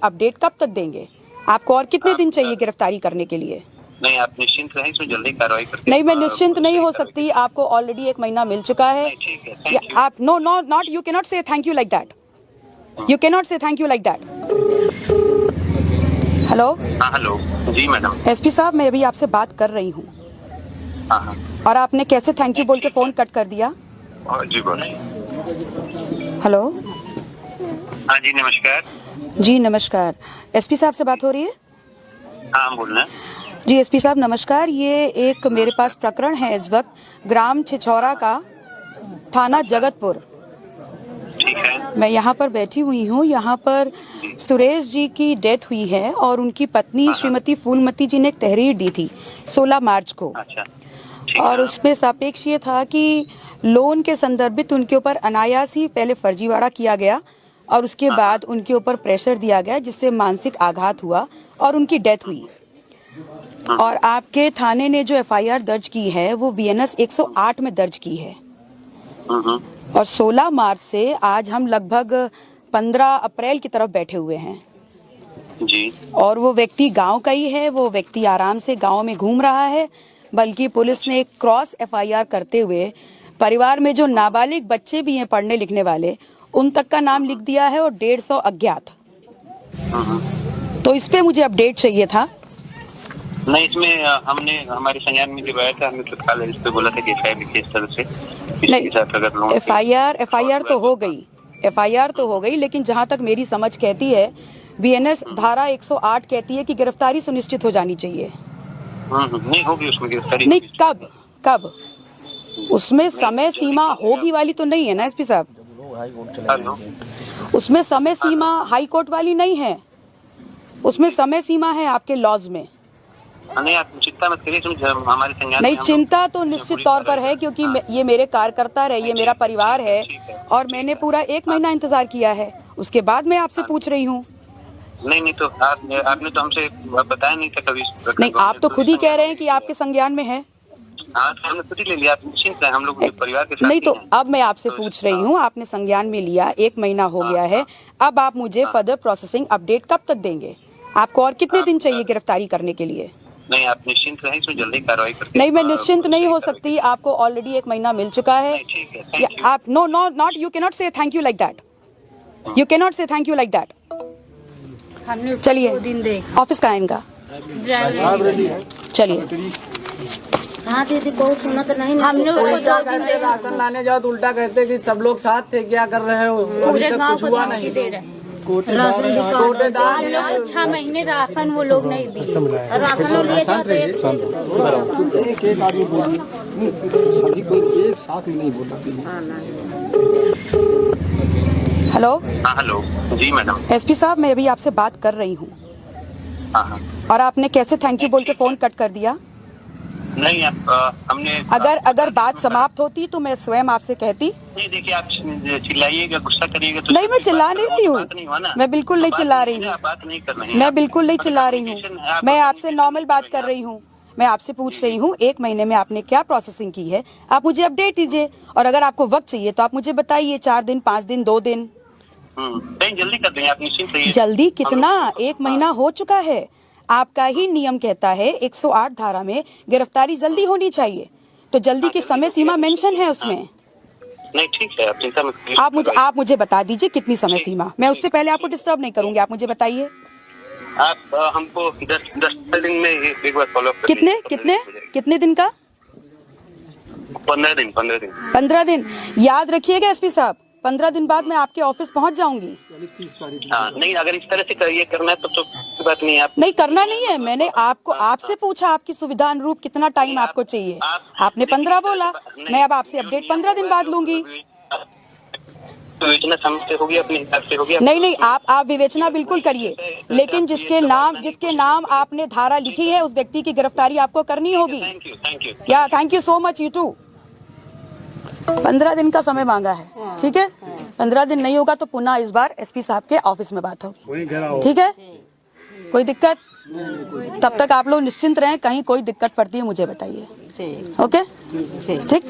Update कब तक देंगे? आपको और कितने दिन चाहिए गिरफ्तारी करने के लिए? नहीं, आप निश्चिंत रहें, इसमें जल्दी कार्रवाई करके। नहीं, मैं निश्चिंत नहीं हो सकती। आपको ऑलरेडी 1 महीना मिल चुका है। आप not you can not say thank you like that. You can not say thank you like that. Hello. हाँ, हेलो जी मैडम। एसपी साहब, मैं अभी आपसे बात कर रही हूँ। हाँ, और आपने कैसे थैंक यू बोल के फोन कट कर दिया? जी बोलिए। हेलो। हाँ जी, नमस्कार। जी नमस्कार। एसपी साहब से बात हो रही है? हाँ, बोल रहे हैं। जी एसपी साहब नमस्कार। ये एक मेरे पास प्रकरण है इस वक्त, ग्राम छिछौरा का, थाना जगतपुर। ठीक है। मैं यहाँ पर बैठी हुई हूँ। यहाँ पर सुरेश जी की डेथ हुई है और उनकी पत्नी श्रीमती फूलमती जी ने एक तहरीर दी थी 16 मार्च को। अच्छा। और उसमें सापेक्ष ये था कि लोन के संदर्भित उनके ऊपर अनायास ही पहले फर्जीवाड़ा किया गया और उसके बाद उनके ऊपर प्रेशर दिया गया, जिससे मानसिक आघात हुआ और उनकी डेथ हुई। और आपके थाने ने जो एफआईआर दर्ज की है वो बीएनएस 108 में दर्ज की है। और 16 मार्च से आज हम लगभग 15 अप्रैल की तरफ बैठे हुए हैं जी। और वो व्यक्ति गांव का ही है। वो व्यक्ति आराम से गांव में घूम रहा है, बल्कि पुलिस ने एक क्रॉस एफआईआर करते हुए परिवार में जो नाबालिग बच्चे भी हैं पढ़ने लिखने वाले, उन तक का नाम लिख दिया है और 150 अज्ञात। तो इस पे मुझे अपडेट चाहिए था। नहीं, इसमें हमने हमारे संज्ञान में जब आया था, हमने तत्काल इस पे बोला था कि एफआईआर लिखिए इस तरह से। नहीं, एफआईआर तो हो गई, एफआईआर तो हो गई, लेकिन जहां तक मेरी समझ कहती है, बीएनएस धारा 108 कहती है कि गिरफ्तारी सुनिश्चित हो जानी चाहिए। नहीं होगी उसमें गिरफ्तारी। नहीं, कब उसमें समय सीमा होगी वाली तो नहीं है ना एसपी साहब? उसमें समय सीमा हाई कोर्ट वाली नहीं है, उसमें समय सीमा है आपके लॉज में। नहीं, आप चिंता मत करिए, हमारे संज्ञान नहीं, चिंता तो निश्चित तौर पर है, क्योंकि ये मेरे कार्यकर्ता रहे, ये मेरा परिवार है और मैंने पूरा 1 महीना इंतजार किया है। उसके बाद मैं आपसे पूछ रही हूँ। नहीं तो आपने तो हमसे बताया नहीं था कभी। नहीं, आप तो खुद ही कह रहे हैं कि आपके संज्ञान में है। हाँ, तो हमने खुद ही ले लिया, आप निश्चिंत हैं, हम लोग परिवार के साथ। नहीं तो अब मैं आपसे पूछ रही हूँ, आपने संज्ञान में लिया, 1 महीना हो गया है, अब आप मुझे फर्दर प्रोसेसिंग अपडेट कब तक देंगे? आपको और कितने दिन चाहिए गिरफ्तारी करने के लिए? नहीं, आप निश्चिंत रहें, इसमें जल्दी कार्रवाई करके। नहीं, मैं निश्चिंत नहीं हो सकती। आपको ऑलरेडी 1 महीना मिल चुका है। आप not you can not say thank you like that. You can not say thank you like that. चलिए, ऑफिस का है इनका, चलिए। हाँ दीदी, बहुत सुना तो नहीं। हमने राशन लाने जाओ तो उल्टा कहते कि सब लोग साथ थे, क्या कर रहे हो? पूरे गांव को नहीं दे रहे। राशन 6 महीने राशन वो लोग नहीं दिए। राशन लिए जाते एक आदमी बोला, सभी कोई एक साथ नहीं बोला। हेलो। हाँ, हेलो जी मैडम। एसपी साहब, मैं अभी आपसे बात कर रही हूँ। हाँ। और आपने कैसे थैंक यू बोल के फोन कट कर दिया? नहीं, हमने अगर बात समाप्त होती तो मैं स्वयं आपसे कहती। नहीं, देखिए, आप चिल्लाइएगा, गुस्सा करिएगा तो नहीं, मैं चिल्ला नहीं रही हूँ, मैं बिल्कुल नहीं चिल्ला रही हूँ, बात नहीं कर रही। मैं बिल्कुल नहीं चिल्ला रही हूँ, मैं आपसे नॉर्मल बात कर रही हूँ। मैं आपसे पूछ रही हूँ 1 महीने में आपने क्या प्रोसेसिंग की है, आप मुझे अपडेट दीजिए। और अगर आपको वक्त चाहिए तो आप मुझे बताइए, 4 दिन, 5 दिन, 2 दिन। नहीं, जल्दी कर देंगे, आप निश्चिंत रहिए। जल्दी कितना? 1 महीना हो चुका है। आपका ही नियम कहता है 108 धारा में गिरफ्तारी जल्दी होनी चाहिए, तो जल्दी की समय सीमा मेंशन है उसमें। नहीं, ठीक है, आप चिंता मत करिए। आप मुझे बता दीजिए कितनी समय सीमा। मैं उससे पहले आपको डिस्टर्ब नहीं करूंगी, आप मुझे बताइए। आप हमको 10 दिन में एक बार फॉलो अप। कितने दिन का? 15 दिन। 15 दिन। याद रखिएगा एसपी साहब, 15 दिन बाद मैं आपके ऑफिस पहुंच जाऊंगी। हाँ, नहीं, अगर इस तरह से ये करना है तो बात नहीं है। आप नहीं, करना नहीं है। मैंने आपसे पूछा आपकी सुविधा अनुरूप कितना टाइम आपको चाहिए, आपने 15 बोला। मैं अब आपसे अपडेट 15 दिन बाद लूंगी। विवेचना समझ से होगी, अपने हिसाब से होगी। नहीं, आप विवेचना बिल्कुल करिए, लेकिन जिसके नाम आपने धारा लिखी है उस व्यक्ति की गिरफ्तारी आपको करनी होगी। Thank you so much. You too. 15 दिन का समय मांगा है, ठीक है? 15 दिन नहीं होगा तो पुनः इस बार एसपी साहब के ऑफिस में बात होगी, ठीक है? कोई दिक्कत? तब तक आप लोग निश्चिंत रहें, कहीं कोई दिक्कत पड़ती है मुझे बताइए। ओके, ठीक।